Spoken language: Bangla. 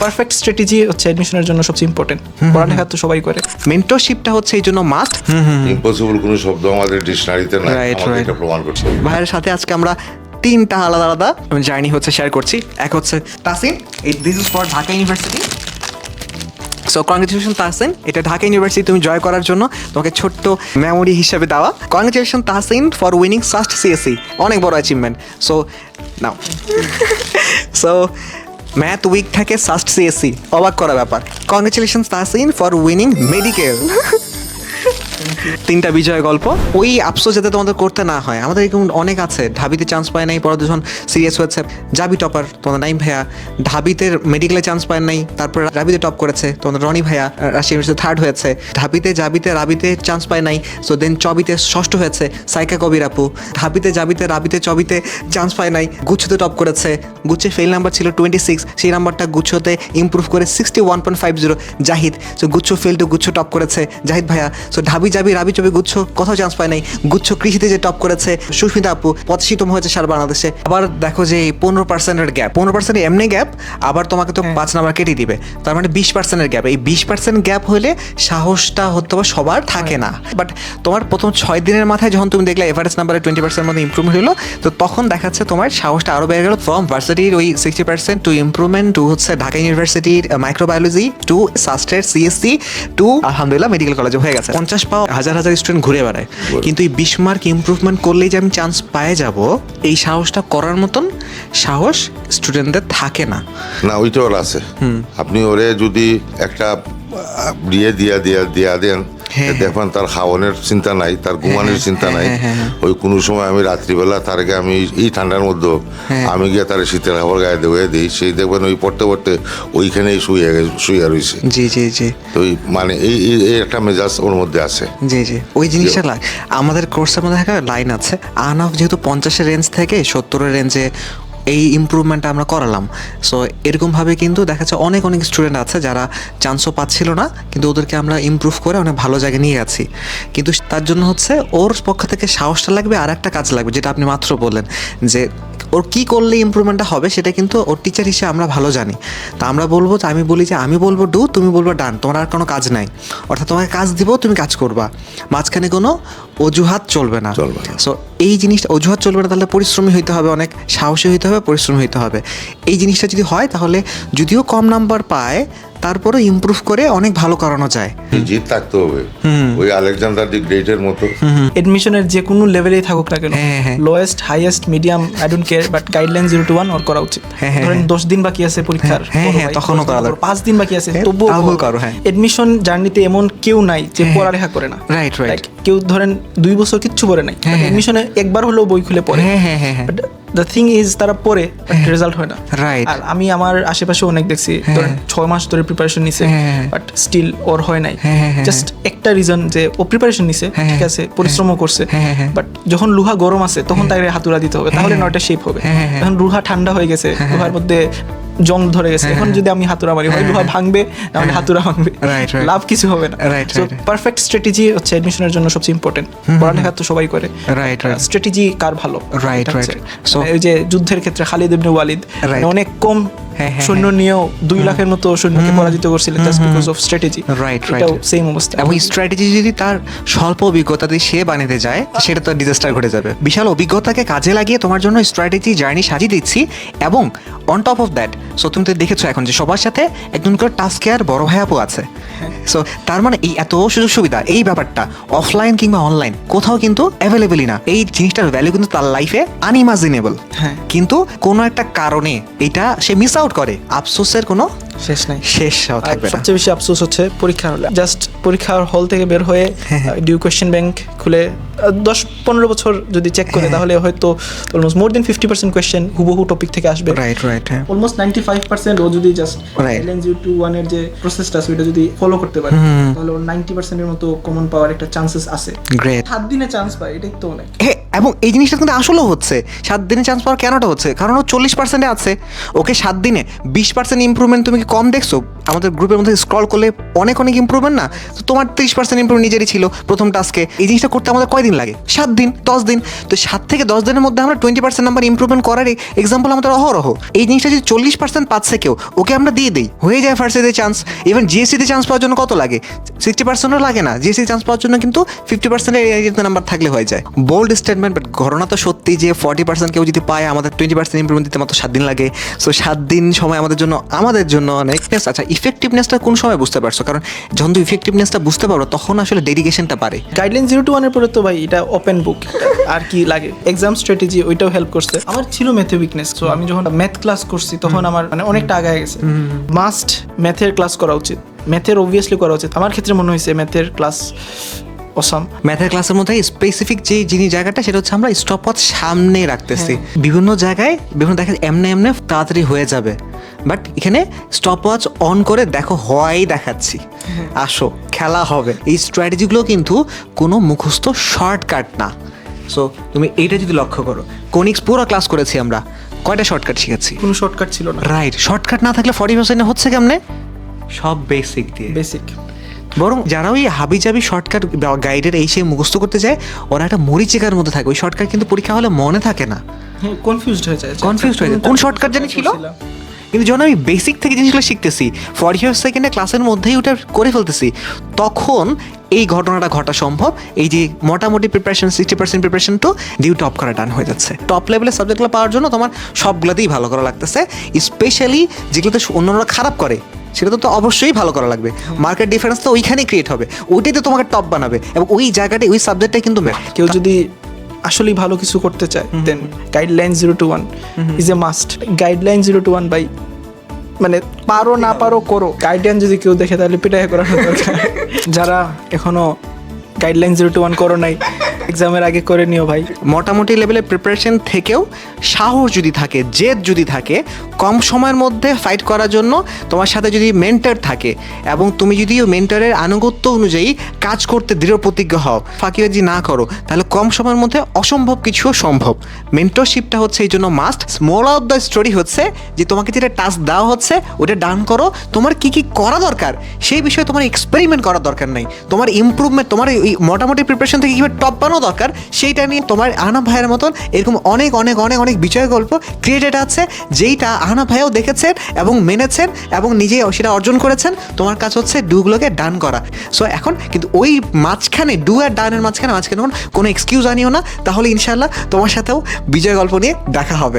পারফেক্ট স্ট্র্যাটেজি হচ্ছে অ্যাডমিশনের জন্য সবচেয়ে ইম্পর্টেন্ট। পড়ালেখা তো সবাই করে, মেন্টরশিপটা হচ্ছে এই জন্য মাস্ট। ইম্পসিবল কোনো শব্দ আমাদের ডিকশনারিতে নাই, Right, আমাদের right. এটা প্রমাণ করছে। ভাইয়ের সাথে আজকে আমরা 3টা আলাদা আলাদা জার্নি হচ্ছে শেয়ার করছি। এক হচ্ছে Tasin, this is for Dhaka university. So congratulation Tahsin, এটা ঢাকা ইউনিভার্সিটি তুমি জয় করার জন্য তোমাকে ছোট্ট মেমোরি হিসেবে দেওয়া। Congratulation Tahsin for winning first CSC, অনেক বড় achievement. So now so math weak থাকে ফার্স্ট সিএসসি, অবাক করা ব্যাপার। Congratulation Tahsin for winning medical. 3টা বিজয় গল্প। ওই আফসোস যাতে তোমাদের করতে না হয়, আমাদের এরকম অনেক আছে ঢাবিতে চান্স পায় নাই, পরে যখন সিরিয়াস হয়েছে। জাবি টপার তোমাদের নাইম ভাইয়া, ঢাবিতে মেডিকেলে চান্স পায় নাই, তারপরে রাবিতে টপ করেছে তোমাদের রনি ভাইয়া, রাশিয়া ইউনিভার্সিটি থার্ড হয়েছে। ঢাবিতে জাবিতে রাবিতে চান্স পায় নাই, সো দেন চবিতে ষষ্ঠ হয়েছে সাইকা কবির আপু। ঢাবিতে জাবিতে রাবিতে চবিতে চান্স পায় নাই, গুচ্ছতে টপ করেছে। গুচ্ছে ফেল নাম্বার ছিল 26, সেই নাম্বারটা গুচ্ছতে ইমপ্রুভ করে 61.50 জাহিদ। সো গুচ্ছ ফেল টু গুচ্ছ টপ করেছে জাহিদ ভাইয়া। সো ঢাবি জাবি রাবি চবি গুচ্ছ কোথাও চান্স পায় নাই, গুচ্ছ কৃষিতে যে টপ করেছে সুস্মিতা আপু, 85তম হয়েছে সারা বাংলাদেশে। আবার দেখো যে 15%-এর গ্যাপ, 15% এমনি গ্যাপ, আবার তোমাকে তো 5 নাম্বার কেটে দিবে, তার মানে 20%-এর গ্যাপ। এই 20% গ্যাপ হলে সাহসটা হতে হবে সবার থাকে না। বাট তোমার প্রথম 6 দিনের মাথায় যখন তুমি দেখলে এভারেজ নাম্বারে 20% মধ্যে ইম্প্রুভমেন্ট হলো, তো তখন দেখাচ্ছে তোমার সাহসটা আরও বেড়ে গেল। ফ্রম ভার্সিটির ওই 60% টু ইম্প্রুভমেন্ট টু হচ্ছে ঢাকা ইউনিভার্সিটির মাইক্রোবায়োলজি টু সাস্টের সিএসসি টু আলহামদুলিল্লাহ মেডিকেল কলেজে হয়ে গেছে। 50 পাও হাজার হাজার স্টুডেন্ট ঘুরে বেড়ায়, কিন্তু এই 20 মার্ক ইম্প্রুভমেন্ট করলেই যে আমি চান্স পেয়ে যাব, এই সাহসটা করার মতন সাহস স্টুডেন্টদের থাকে না। না, ওইটা ওর আছে। আপনি ওরে যদি একটা দিয়া দেন, দেখবেন তার খাওয়ানোর চিন্তা নাই, তার ঘুমানোর চিন্তা নাই। ওই কোনো সময় আমি রাত্রিবেলা তারকে আমি এই ঠান্ডার মধ্যে আমি গিয়ে তার শীতের খাবার গায়ে দেওয়া দিই, সেই দেখবেন ওই পড়তে পড়তে ওইখানেই শুয়ে রয়েছে। জি জি জি, তো মানে এই একটা মেজাজ ওর মধ্যে আছে। জি জি, ওই জিনিসটা আমাদের কোর্সের মধ্যে একটা লাইন আছে, আনাফ যেহেতু 50-এর রেঞ্জ থেকে 70-এর রেঞ্জে এই ইমপ্রুভমেন্টটা আমরা করালাম। সো এরকমভাবে কিন্তু দেখা যাচ্ছে অনেক অনেক স্টুডেন্ট আছে যারা চান্সও পাচ্ছিল না, কিন্তু ওদেরকে আমরা ইমপ্রুভ করে অনেক ভালো জায়গায় নিয়ে গেছি। কিন্তু তার জন্য হচ্ছে ওর পক্ষ থেকে সাহসটা লাগবে, আর একটা কাজ লাগবে যেটা আপনি মাত্র বললেন, যে ওর কী করলে ইমপ্রুভমেন্টটা হবে সেটা কিন্তু ওর টিচার হিসেবে আমরা ভালো জানি। তা আমরা বলবো যে আমি বলি যে আমি বলবো ডু, তুমি বলবো ডান, তোমার আর কোনো কাজ নাই। অর্থাৎ তোমাকে কাজ দিব, তুমি কাজ করবা, মাঝখানে কোনো অজুহাত চলবে না। সো এই জিনিসটা অজুহাত চলবে না, তাহলে পরিশ্রমী হইতে হবে, অনেক সাহসী হইতে হবে, পরিশ্রমী হইতে হবে। এই জিনিসটা যদি হয় তাহলে যদিও কম নাম্বার পায় তারপরে ইমপ্রুভ করে অনেক ভালো করানো যায়। জিদ থাকতে হবে, ওই আলেকজান্ডার দি গ্রেটের মতো। এডমিশনের যে কোনো লেভেলেই থাকুক না কেন, lowest highest medium I don't care, but guideline 0 to 1 ওর করা উচিত। ধরেন 10 দিন বাকি আছে পরীক্ষার, তখনও করা দরকার। 5 দিন বাকি আছে, তবুও করো। এডমিশন জার্নিতে এমন কেউ নাই যে পড়ালেখা করে না। রাইট রাইট, কেউ ধরেন 2 বছর কিচ্ছু পড়ে নাই, এডমিশনে একবার হলেও বই খুলে পড়ে। দ্য থিং ইজ তারা পড়ে, রেজাল্ট হয় না। রাইট। আর আমি আমার আশেপাশে অনেক দেখছি, ধরেন 6 মাস ধরে প্রিপারেশন নিছে, বাট স্টিল ওর হয় নাই। জাস্ট একটা রিজন যে ও প্রিপারেশন নিছে, ঠিক আছে, পরিশ্রমও করছে, বাট যখন লোহা গরম আছে তখন তাকে হাতুড়া দিতে হবে, তাহলে নয়টা শেপ হবে। এখন লোহা ঠান্ডা হয়ে গেছে, লোহার মধ্যে জং ধরে গেছে, এখন যদি আমি হাতুড়া মারি হয় লোহা ভাঙবে, নাহলে হাতুড়া ভাঙবে, লাভ কিছু হবে না। সো পারফেক্ট স্ট্র্যাটেজি হচ্ছে এডমিশনের জন্য সবচেয়ে ইম্পর্টেন্ট। পড়ালেখা তো সবাই করে, স্ট্র্যাটেজি কার ভালো। Right right. সো এই যে যুদ্ধের ক্ষেত্রে খালিদ ইবনে ওয়ালিদ অনেক কম সৈন্য নিয়েও 2 লাখের মতো সৈন্যকে পরাজিত করছিলেন just because of strategy. Right right, same অবস্থা। এবং স্ট্র্যাটেজি যদি তার স্বল্প অভিজ্ঞতা দিয়ে সে বানাতে যায়, সেটা তো ডিজাস্টার ঘটে যাবে। বিশাল অভিজ্ঞতাকে কাজে লাগিয়ে তোমার জন্য স্ট্র্যাটেজি জার্নি সাজিয়ে দিচ্ছি। এবং on top of that, so তুমি তো দেখেছো এখন যে সবার সাথে একজন করে টাস্ক কেয়ার বড় ভাই আপু আছে। সো তার মানে এই এত সুযোগ সুবিধা, এই ব্যাপারটা অফলাইন কিংবা অনলাইন কোথাও কিন্তু অ্যাভেলেবেলই না। এই জিনিসটার ভ্যালু কিন্তু তার লাইফে আনইমাজিনেবল। কিন্তু কোনো একটা কারণে এটা সে মিস আউট করে, আফসোসের কোনো শেষ নাই, শেষ থাকবে না। সবচেয়ে বেশি আফসোস হচ্ছে পরীক্ষার হলে, জাস্ট পরীক্ষার হল থেকে বের হয়ে ডিউ কোয়েশ্চেন ব্যাংক খুলে 10-15 বছর যদি চেক করে, তাহলে হয়তো অলমোস্ট মোর দেন 50% কোয়েশ্চেন হুবহু টপিক থেকে আসবে। রাইট রাইট, অলমোস্ট 95% ও যদি জাস্ট গাইডলাইন 0 to 1 এর যে প্রসেসটা আছে ওটা যদি ফলো করতে পারে, তাহলে ওর 90% এর মতো কমন পাওয়ার একটা চান্সেস আছে। গ্রেট। 7 দিনে চান্স পায়, এটাই তো অনেক। এবং এই জিনিসটা কিন্তু আসলেও হচ্ছে। 7 দিনে চান্স পাওয়ার কেনটা হচ্ছে, কারণ ও 40% আছে। ওকে 7 দিনে 20% ইম্প্রুভমেন্ট তুমি কি কম দেখছো? আমাদের গ্রুপের মধ্যে স্ক্রল করলে অনেক অনেক ইম্প্রুভমেন্ট না? তো তোমার 30% ইম্প্রুভমেন্ট নিজেরই ছিল প্রথম টাস্কে। এই জিনিসটা করতে আমাদের কয়দিন লাগে? 7 দিন 10 দিন। তো 7 থেকে 10 দিনের মধ্যে আমরা 20% নাম্বার ইম্প্রুভমেন্ট করার এক্সাম্পল আমাদের অহরহ। এই জিনিসটা যদি 40% পাচ্ছে কেউ, ওকে আমরা দিয়ে দিই, হয়ে যায় ফার্স্ট ইয়ারে চান্স। ইভেন জিএসসিতে চান্স পাওয়ার জন্য কত লাগে? 60%ও লাগে না। জিএসসি চান্স পাওয়ার জন্য কিন্তু 50% এর নাম্বার থাকলে হয়ে যায়। বোল্ড স্টেটমেন্ট, বাট ঘটনা তো সত্যি যে 40% কেউ যদি পায়, আমাদের 20% ইম্প্রুভমেন্ট দিতে মাত্র 7 দিন লাগে। সো 7 দিন সময় আমাদের জন্য অনেক। আচ্ছা, ইফেক্টিভনেসটা কোন সময় বুঝতে পারছো? কারণ যখন তুমি ইফেক্টিভনেসটা বুঝতে পারো তখন আসলে ডেডিকেশনটা পারে। গাইডলাইন 0 to 1 এর পরে তো ভাই এটা ওপেন বুক, আর কি লাগে? এক্সাম স্ট্র্যাটেজি ওইটাও হেল্প করছে। আমার ছিল ম্যাথে উইকনেস, সো আমি যখন ম্যাথ ক্লাস করছি তখন আমার মানে অনেকটা আগায় গেছে। মাস্ট ম্যাথের ক্লাস করা উচিত, ম্যাথের অবভিয়াসলি করা উচিত। আমার ক্ষেত্রে মনে হয়েছে ম্যাথের ক্লাস অসাম। ম্যাথের ক্লাসের মধ্যে স্পেসিফিক যে জায়গাটা, সেটা হচ্ছে আমরা স্টপওয়াচ সামনে রাখতেছি। বিভিন্ন জায়গায় বিভিন্ন দেখা এমনি তাড়াতাড়ি হয়ে যাবে, বাট এখানে স্টপওয়াচ অন করে দেখো হওয়াই দেখাচ্ছি, আসো খেলা হবে। এই স্ট্র্যাটেজিগুলো কিন্তু কোনো মুখস্থ শর্টকাট না। সো তুমি এইটা যদি লক্ষ্য করো, কোনিক্স পুরো ক্লাস করেছি আমরা, কয়টা শর্টকাট শিখেছি? কোনো শর্টকাট ছিল না। রাইট, শর্টকাট না থাকলে 40% হচ্ছে কেমনে? সব বেসিক দিয়ে। বেসিক। বরং যারা ওই হাবিজাবি শর্টকাট গাইডের এই সে মুখস্থ করতে যায়, ওরা একটা মরিচিকার মধ্যে থাকে। ওই শর্টকাট কিন্তু পরীক্ষা হলে মনে থাকে না, হ্যাঁ, কনফিউজড হয়ে যায়। কোন শর্টকাট জানি ছিল। কিন্তু যখন আমি বেসিক থেকে জিনিসগুলো শিখতেছি, 45 সেকেন্ডে ক্লাসের মধ্যেই ওটা করে ফেলতেছি, তখন এই ঘটনাটা ঘটা সম্ভব। এই যে মোটামুটি প্রিপারেশন 60% প্রিপারেশন তো ডিউ টপ করা ডান হয়ে যাচ্ছে। টপ লেভেলের সাবজেক্টগুলো পাওয়ার জন্য তোমার সবগুলোতেই ভালো করা লাগতেছে। স্পেশালি যেগুলোতে অন্যরা খারাপ করে, সেটা তো অবশ্যই ভালো করা লাগবে। মার্কেট ডিফারেন্স তো ওইখানেই ক্রিয়েট হবে, ওইটাই তো তোমাকে টপ বানাবে। এবং ওই জায়গাটাই, ওই সাবজেক্টটাই কিন্তু কেউ যদি আসলেই ভালো কিছু করতে চায়, then guideline 0 to 1 is a must. Guideline 0 to 1 by মানে পারো না পারো করো। গাইডলাইন যদি কেউ দেখে তাহলে পিটাই করানো দরকার। যারা এখনো গাইডলাইন 0 to 1 করো নাই, এক্সামের আগে করে নিও ভাই। মোটামুটি লেভেলে প্রিপারেশন থেকেও সাহস যদি থাকে, জেদ যদি থাকে, কম সময়ের মধ্যে ফাইট করার জন্য তোমার সাথে যদি মেন্টর থাকে, এবং তুমি যদি ওই মেন্টরের আনুগত্য অনুযায়ী কাজ করতে দৃঢ় প্রতিজ্ঞ হও, ফাঁকিবাজি না করো, তাহলে কম সময়ের মধ্যে অসম্ভব কিছুও সম্ভব। মেন্টরশিপটা হচ্ছে এই জন্য must. Moral of the story হচ্ছে যে তোমাকে যেটা টাস্ক দেওয়া হচ্ছে ওটা ডান করো। তোমার কি কি করা দরকার সেই বিষয়ে তোমার এক্সপেরিমেন্ট করার দরকার নাই। তোমার ইমপ্রুভমেন্ট, তোমার এই মোটামুটি প্রিপারেশন থেকে কীভাবে টপ বানানো দরকার সেইটা নিয়ে তোমার আহনাফ ভাইয়ের মতন এরকম অনেক অনেক অনেক অনেক বিজয় গল্প ক্রিয়েটেড আছে, যেইটা আহনাফ ভাইও দেখেছেন এবং মেনেছেন এবং নিজেই সেটা অর্জন করেছেন। তোমার কাজ হচ্ছে ডুগুলোকে ডান করা। সো এখন কিন্তু ওই মাঝখানে ডু আর ডানের মাঝখানে কোনো এক্সকিউজ আনিও না, তাহলে ইনশাল্লাহ তোমার সাথেও বিজয় গল্প নিয়ে দেখা হবে।